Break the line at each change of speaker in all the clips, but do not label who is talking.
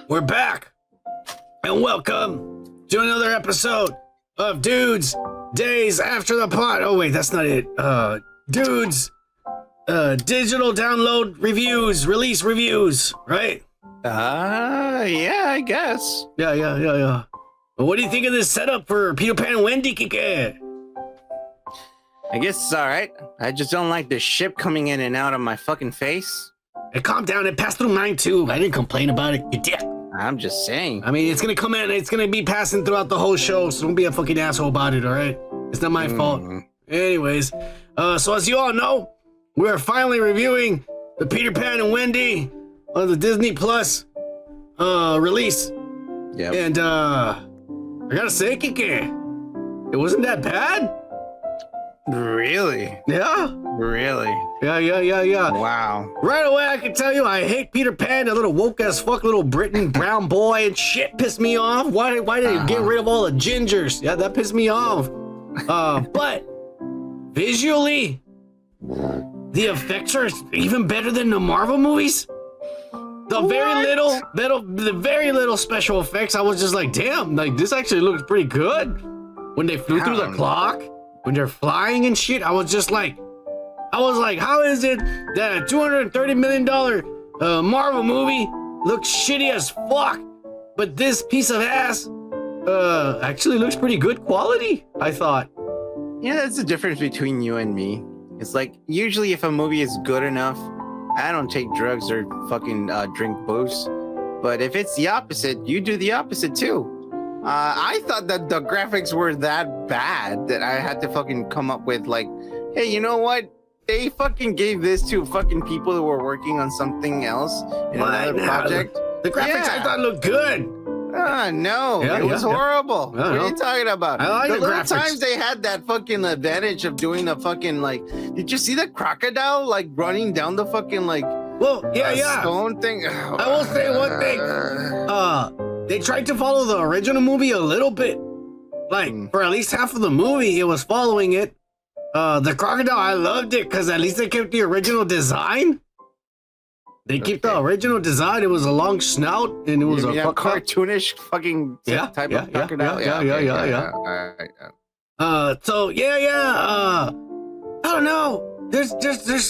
We're back, and welcome to another episode of Dudes Days After the Pot. Oh wait, that's not it. Dudes, digital download reviews, release reviews, right?
Yeah, I guess.
Yeah. Well, what do you think of this setup for Peter Pan and Wendy, Kike?
I guess it's all right. I just don't like the ship coming in and out of my fucking face.
Hey, calm down. It passed through mine too. I didn't complain about it, you dick.
I'm just saying.
I mean, it's gonna come in. It's gonna be passing throughout the whole show, so don't be a fucking asshole about it, all right? It's not my fault. Anyways, so as you all know, we are finally reviewing the Peter Pan and Wendy on the Disney Plus release.
Yep.
And I gotta say, Kike, it wasn't that bad.
Really?
Yeah.
Really?
Yeah.
Wow.
Right away, I can tell you, I hate Peter Pan, the little woke as fuck little Britain brown boy and shit pissed me off. Why did you get rid of all the gingers? Yeah, that pissed me off. But visually, the effects are even better than the Marvel movies. The very little special effects, I was just like, damn, like this actually looks pretty good. When they flew through the clock, when they're flying and shit, I was like, how is it that a $230 million Marvel movie looks shitty as fuck, but this piece of ass actually looks pretty good quality, I thought.
Yeah, that's the difference between you and me. It's like, usually if a movie is good enough, I don't take drugs or fucking drink booze. But if it's the opposite, you do the opposite too. I thought that the graphics were that bad that I had to fucking come up with like, hey, you know what? They fucking gave this to fucking people who were working on something else in another project.
The graphics I thought looked good.
No, it was horrible. What are you talking about?
I like the
little
graphics.
times they had that fucking advantage of doing the fucking like. Did you see the crocodile like running down the fucking like?
Well, yeah.
Stone thing.
I will say one thing. They tried to follow the original movie a little bit. Like for at least half of the movie, it was following it. The crocodile, I loved it because at least they kept the original design. They keep the original design. It was a long snout and it was a
cartoonish fucking type of crocodile.
Yeah. So I don't know. There's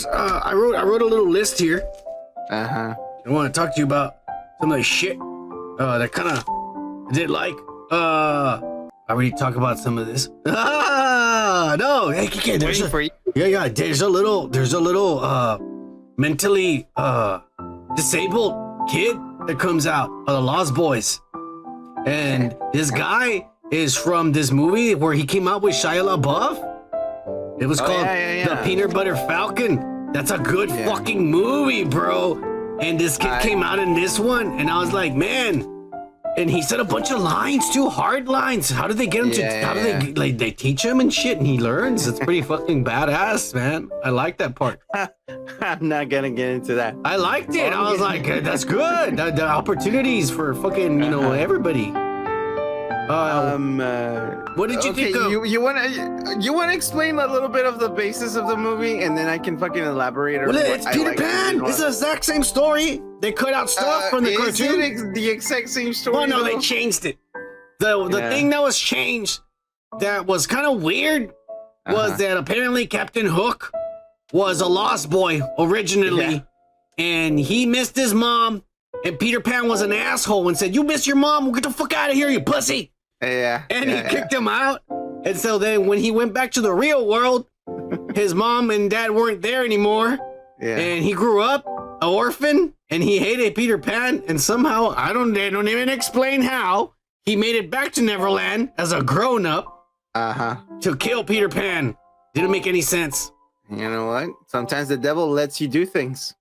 I wrote a little list here. I want to talk to you about some of the shit that kind of did like. I already talked about some of this. No, hey, there's a little mentally disabled kid that comes out of the Lost Boys, and this guy is from this movie where he came out with Shia LaBeouf. It was called The Peanut Butter Falcon. That's a good fucking movie, bro. And this kid came out in this one, and I was like, man. And he said a bunch of lines too, hard lines. How did they get him they teach him and shit, and he learns? It's pretty fucking badass, man. I like that part.
I'm not gonna get into that.
I liked it. I was like, that's good. The opportunities for fucking everybody. What did you think of?
You wanna explain a little bit of the basis of the movie, and then I can fucking elaborate.
Well, it's Peter Pan. It's the exact same story. They cut out stuff from the cartoon.
Is it the exact same story?
Well, no, they changed it. The thing that was changed that was kind of weird was that apparently Captain Hook was a lost boy originally, and he missed his mom, and Peter Pan was an asshole and said, "You missed your mom? Well, get the fuck out of here, you pussy!" And he kicked him out. And so then when he went back to the real world, his mom and dad weren't there anymore, and he grew up an orphan, and he hated Peter Pan, and somehow they don't even explain how he made it back to Neverland as a grown-up to kill Peter Pan. Didn't make any sense.
You know what? Sometimes the devil lets you do things.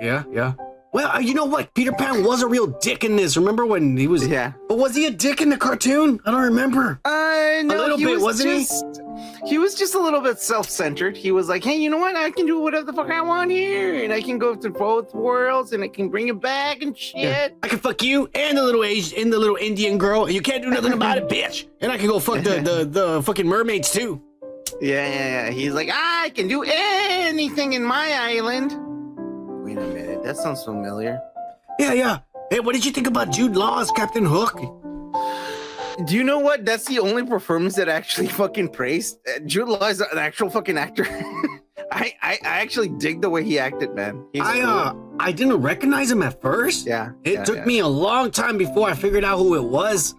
Yeah. Well, you know what? Peter Pan was a real dick in this. Remember when he was? Yeah. But was he a dick in the cartoon? I don't remember.
No,
a little bit, wasn't he?
He was just a little bit self-centered. He was like, hey, you know what? I can do whatever the fuck I want here, and I can go to both worlds, and I can bring it back and shit.
Yeah. I can fuck you and the little Indian girl, and you can't do nothing about it, bitch. And I can go fuck the fucking mermaids too.
Yeah. He's like, I can do anything in my island. Wait a minute, that sounds familiar.
Yeah. Hey, what did you think about Jude Law as Captain Hook?
Do you know what? That's the only performance that I actually fucking praised. Jude Law is an actual fucking actor. I actually dig the way he acted, man.
I didn't recognize him at first.
Yeah.
It took me a long time before I figured out who it was.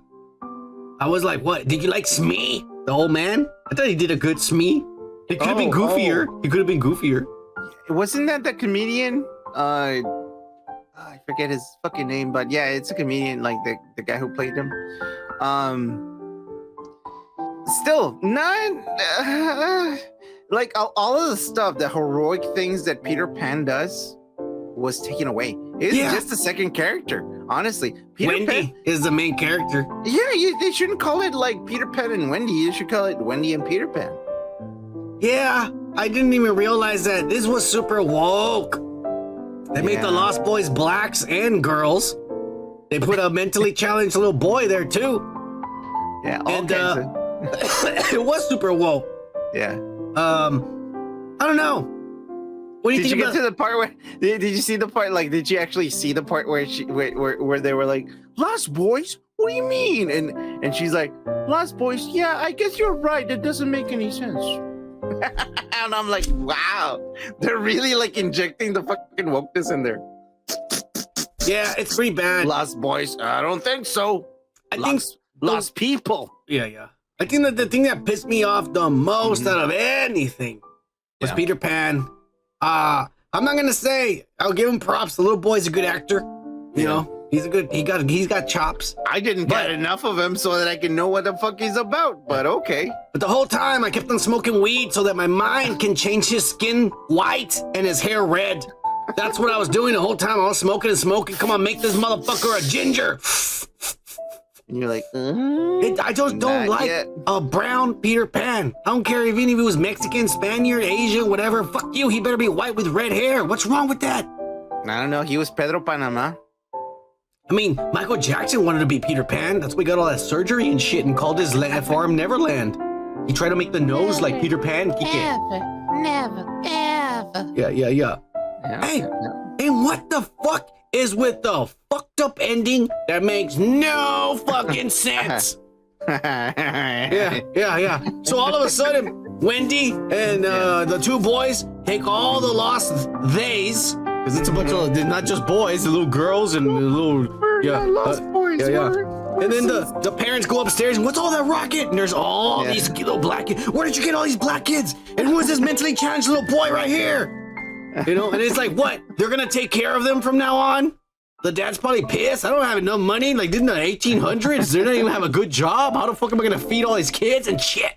I was like, what? Did you like Smee? The old man? I thought he did a good Smee. He could have been goofier. He could have been goofier.
Wasn't that the comedian? I forget his fucking name, but yeah, it's a comedian, like the guy who played him. Still, not like all of the stuff, the heroic things that Peter Pan does was taken away. It's just a second character, honestly.
Wendy is the main character.
Yeah, they shouldn't call it like Peter Pan and Wendy. You should call it Wendy and Peter Pan.
Yeah, I didn't even realize that this was super woke. They made the Lost Boys blacks and girls. They put a mentally challenged little boy there too.
Yeah,
and it was super woke.
Yeah.
I don't know. What do you think
Did you
about
get to the part where? Did you see the part? Like, did you actually see the part where where they were like, "Lost Boys? What do you mean?" And she's like, "Lost Boys? Yeah, I guess you're right. That doesn't make any sense." And I'm like, wow, they're really like injecting the fucking wokeness in there.
Yeah, it's pretty bad.
Lost Boys? I don't think so.
I think
lost people.
Yeah. I think that the thing that pissed me off the most out of anything was Peter Pan. I'm not gonna say I'll give him props. The little boy's a good actor. You know, he's got chops.
I didn't get enough of him so that I can know what the fuck he's about. But okay.
But the whole time I kept on smoking weed so that my mind can change his skin white and his hair red. That's what I was doing the whole time. I was smoking and smoking. Come on, make this motherfucker a ginger.
And you're like,
I just don't like a brown Peter Pan. I don't care even if he was Mexican, Spaniard, Asian, whatever. Fuck you. He better be white with red hair. What's wrong with that?
I don't know. He was Pedro Panama.
I mean, Michael Jackson wanted to be Peter Pan. That's why he got all that surgery and shit and called his farm Neverland. He tried to make the nose like Peter Pan.
Never.
Yeah. Hey, and what the fuck is with the fucked up ending that makes no fucking sense? Yeah. So all of a sudden, Wendy and the two boys take all the lost theys, because it's a bunch of, not just boys, the little girls and the little
lost boys.
And then the parents go upstairs and what's all that rocket? And there's all these little black kids. Where did you get all these black kids? And who is this mentally challenged little boy right here? You know, and it's like, what? They're gonna take care of them from now on? The dad's probably pissed. I don't have enough money. Like, didn't the 1800s? They don't even have a good job. How the fuck am I gonna feed all these kids and shit?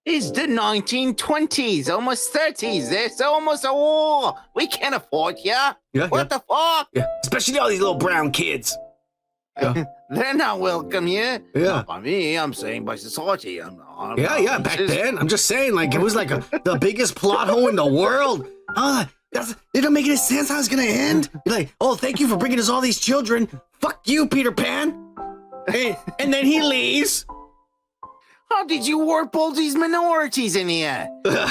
It's the 1920s, almost 30s. There's almost a war. We can't afford what the fuck?
Yeah, especially all these little brown kids. Yeah.
They're not welcome here.
Yeah.
Not by me, I'm saying by society.
Back then. I'm just saying, like, it was like the biggest plot hole in the world. It don't make any sense how it's gonna end. You're like, oh, thank you for bringing us all these children. Fuck you, Peter Pan. And then he leaves.
How did you warp all these minorities in here?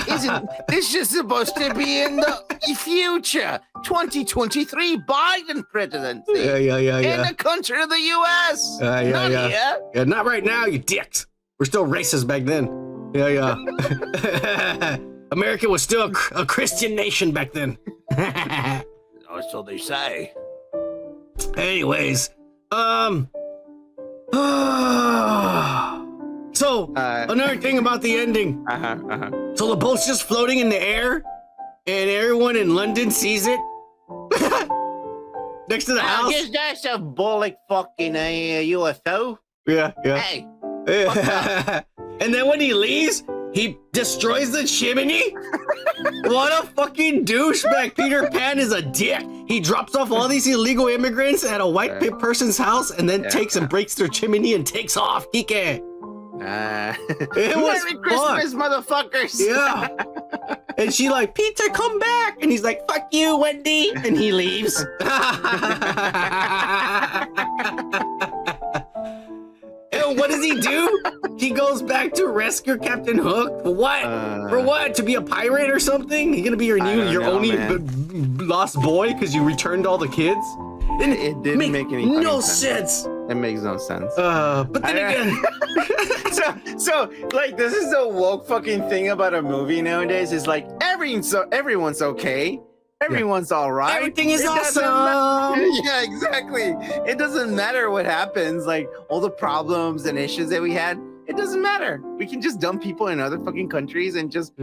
Isn't this just supposed to be in the future? 2023 Biden presidency.
Yeah.
In the country of the U.S. Not here.
Yeah, not right now, you dicks. We're still racist back then. Yeah. America was still a Christian nation back then.
So they say.
Anyways, So, another thing about the ending. So the boat's just floating in the air, and everyone in London sees it. Next to the house.
I guess that's a bullock fucking UFO.
Yeah.
Hey.
And then when he leaves, he destroys the chimney. What a fucking douchebag. Peter Pan is a dick. He drops off all these illegal immigrants at a white person's house and then takes and breaks their chimney and takes off. Kike. It was
Merry Christmas, motherfuckers.
Yeah. And she like, Peter, come back. And he's like, fuck you, Wendy. And he leaves. And what does he do? He goes back to rescue Captain Hook. For what? For what? To be a pirate or something? He's gonna be your only lost boy because you returned all the kids?
It didn't make any fucking
no sense.
It makes no sense.
But then again,
so like this is the woke fucking thing about a movie nowadays. Is like everyone's okay. Everyone's all right.
everything is
It doesn't
awesome.
Yeah, exactly. It doesn't matter what happens, like all the problems and issues that we had. It doesn't matter. We can just dump people in other fucking countries and just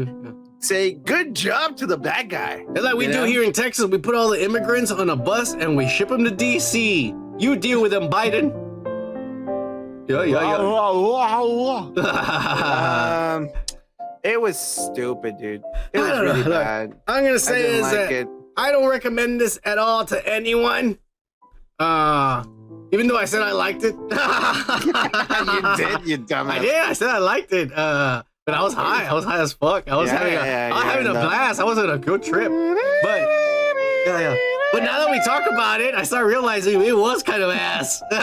say good job to the bad guy.
And like we do here in Texas, we put all the immigrants on a bus and we ship them to DC. You deal with them, Biden. Yeah.
It was stupid, dude. It was really bad.
I'm gonna say is that I don't recommend this at all to anyone. Even though I said I liked it.
You did, you dumbass.
I did. I said I liked it. But I was high. I was high as fuck. I was having a blast. I was on a good trip. But But now that we talk about it, I start realizing it was kind of ass.
It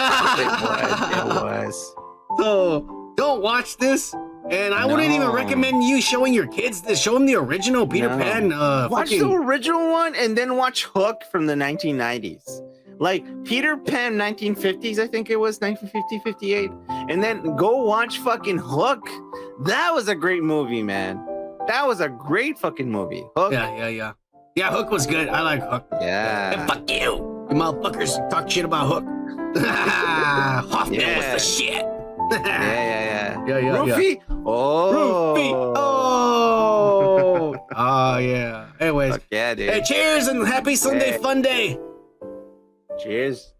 was.
So don't watch this. And I wouldn't even recommend you showing your kids this. Show them the original Peter Pan.
Watch the original one and then watch Hook from the 1990s. Like Peter Pan 1950s, I think it was 1950, 58. And then go watch fucking Hook. That was a great movie, man. That was a great fucking movie. Hook.
Yeah. Yeah, Hook was good. I like Hook.
Yeah.
And fuck you. You motherfuckers talk shit about Hook. Hoffman was the shit.
Yeah.
Roofie?
Oh.
Roofie. Oh. Oh, yeah. Anyways.
Fuck yeah, dude.
Hey, cheers and happy Sunday fun day.
Cheers.